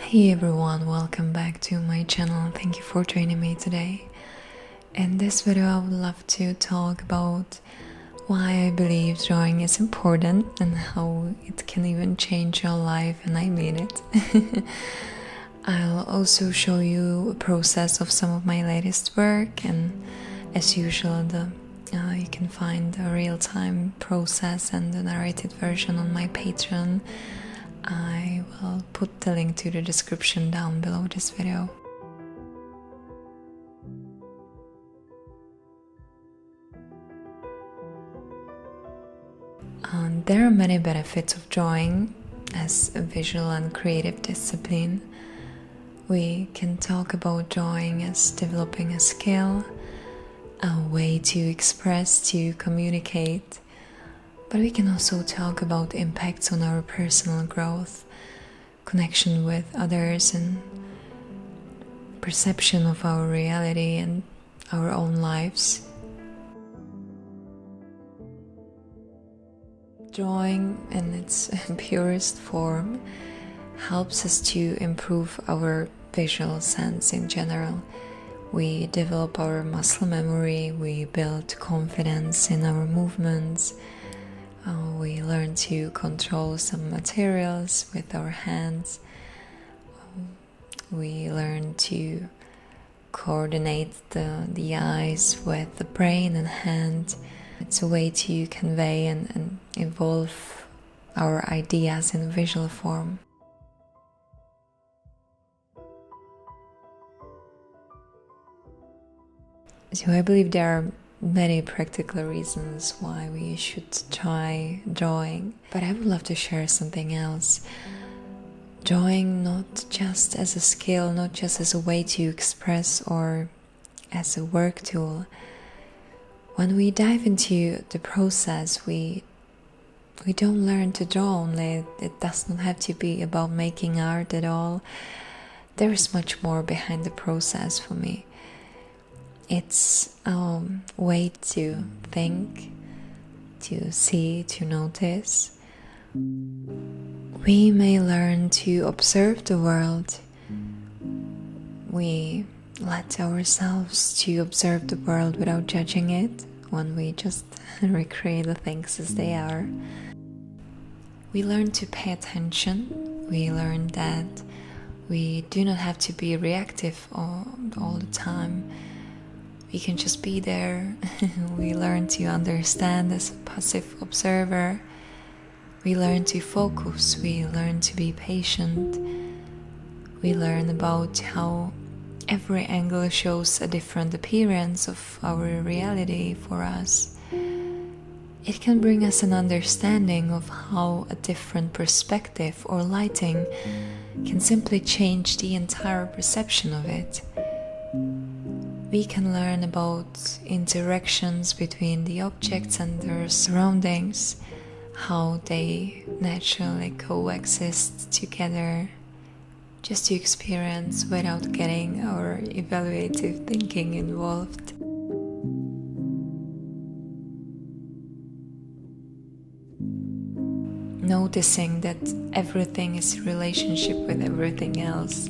Hey everyone, welcome back to my channel. Thank you for joining me today. In this video I would love to talk about why I believe drawing is important and how it can even change your life, and I mean it. I'll also show you a process of some of my latest work, and as usual you can find a real-time process and the narrated version on my Patreon. I will put the link to the description down below this video. There are many benefits of drawing as a visual and creative discipline. We can talk about drawing as developing a skill, a way to express, to communicate. But we can also talk about impacts on our personal growth, connection with others, and perception of our reality and our own lives. Drawing in its purest form helps us to improve our visual sense in general. We develop our muscle memory, we build confidence in our movements. We learn to control some materials with our hands. We learn to coordinate the eyes with the brain and hand. It's a way to convey and evolve our ideas in visual form. So I believe there are many practical reasons why we should try drawing, but I would love to share something else. Drawing not just as a skill, not just as a way to express or as a work tool. When we dive into the process, we don't learn to draw only. It does not have to be about making art at all. There is much more behind the process for me. It's a way to think, to see, to notice. We may learn to observe the world. We let ourselves to observe the world without judging it when we just recreate the things as they are. We learn to pay attention. We learn that we do not have to be reactive all the time. We can just be there. We learn to understand as a passive observer. We learn to focus. We learn to be patient. We learn about how every angle shows a different appearance of our reality for us. It can bring us an understanding of how a different perspective or lighting can simply change the entire perception of it. We can learn about interactions between the objects and their surroundings, how they naturally coexist together, just to experience without getting our evaluative thinking involved. Noticing that everything is in relationship with everything else.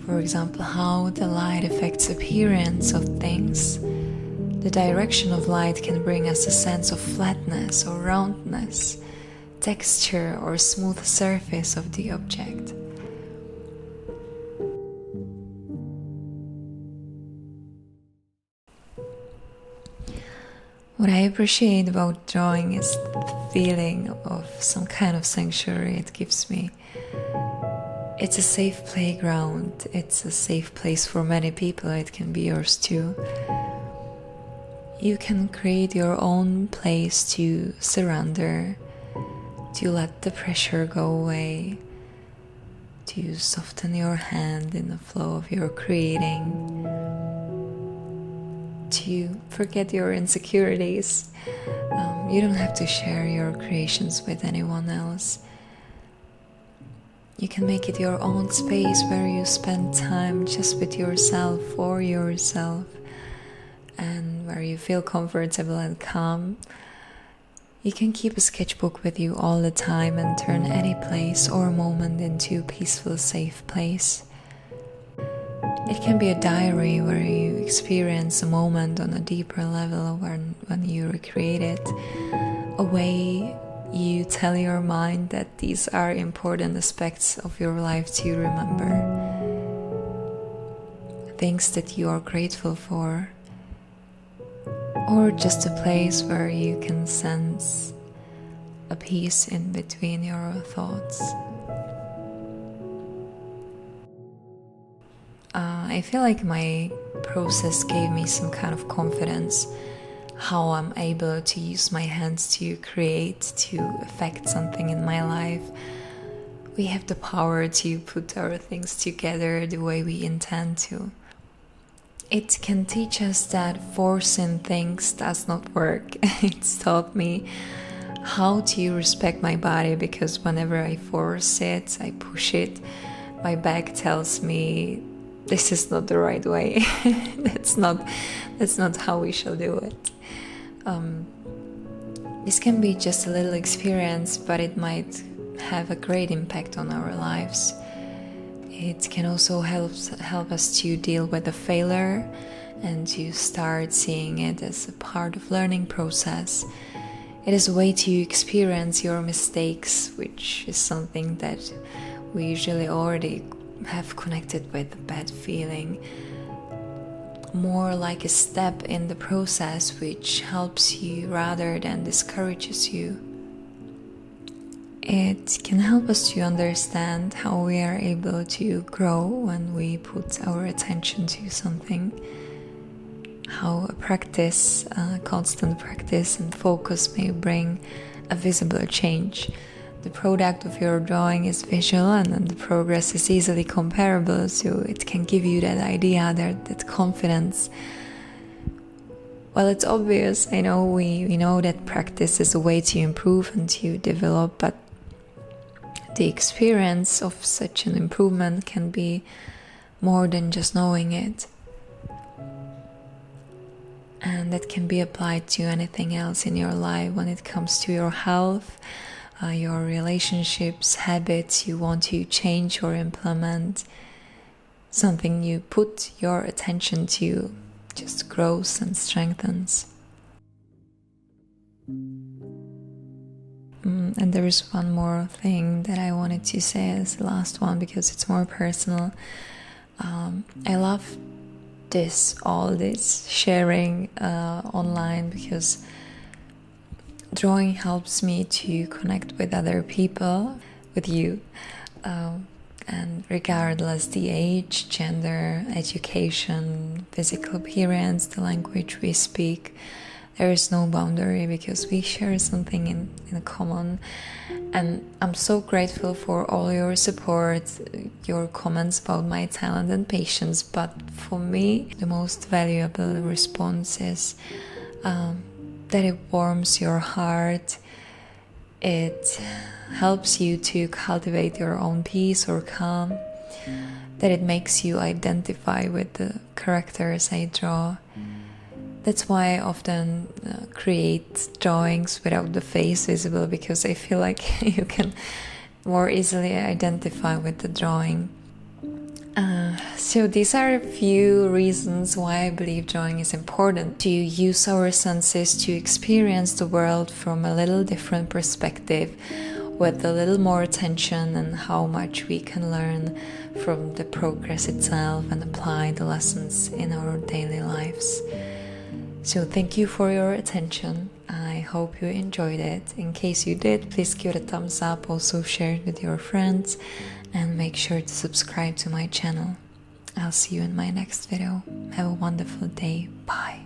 For example, how the light affects appearance of things. The direction of light can bring us a sense of flatness or roundness, texture or smooth surface of the object. What I appreciate about drawing is the feeling of some kind of sanctuary it gives me. It's a safe playground, it's a safe place for many people, it can be yours too. You can create your own place to surrender, to let the pressure go away, to soften your hand in the flow of your creating, to forget your insecurities. You don't have to share your creations with anyone else. You can make it your own space where you spend time just with yourself, for yourself, and where you feel comfortable and calm. You can keep a sketchbook with you all the time and turn any place or moment into a peaceful, safe place. It can be a diary where you experience a moment on a deeper level when you recreate it. A way you tell your mind that these are important aspects of your life to remember. Things that you are grateful for. Or just a place where you can sense a peace in between your thoughts. I feel like my process gave me some kind of confidence, how I'm able to use my hands to create, to affect something in my life. We have the power to put our things together the way we intend to. It can teach us that forcing things does not work. It's taught me how to respect my body, because whenever I force it, I push it, my back tells me this is not the right way. That's not how we shall do it. This can be just a little experience, but it might have a great impact on our lives. It can also help us to deal with the failure and to start seeing it as a part of learning process. It is a way to experience your mistakes, which is something that we usually already have connected with a bad feeling. More like a step in the process which helps you rather than discourages you. It can help us to understand how we are able to grow when we put our attention to something. How a practice, constant practice and focus may bring a visible change. The product of your drawing is visual and the progress is easily comparable, so it can give you that idea, that confidence. Well, it's obvious, I know we know that practice is a way to improve and to develop, but the experience of such an improvement can be more than just knowing it. And that can be applied to anything else in your life when it comes to your health, your relationships, habits you want to change or implement. Something you put your attention to just grows and strengthens. And there is one more thing that I wanted to say as the last one, because it's more personal. I love all this sharing online, because drawing helps me to connect with other people, with you, and regardless the age, gender, education, physical appearance, the language we speak, there is no boundary, because we share something in common. And I'm so grateful for all your support, your comments about my talent and patience. But for me, the most valuable response is that it warms your heart. It helps you to cultivate your own peace or calm. That it makes you identify with the characters I draw. That's why I often create drawings without the face visible, because I feel like you can more easily identify with the drawing. So these are a few reasons why I believe drawing is important. To use our senses to experience the world from a little different perspective, with a little more attention, and how much we can learn from the progress itself and apply the lessons in our daily lives. So thank you for your attention. I hope you enjoyed it. In case you did, please give it a thumbs up, also share it with your friends, and make sure to subscribe to my channel. I'll see you in my next video. Have a wonderful day. Bye.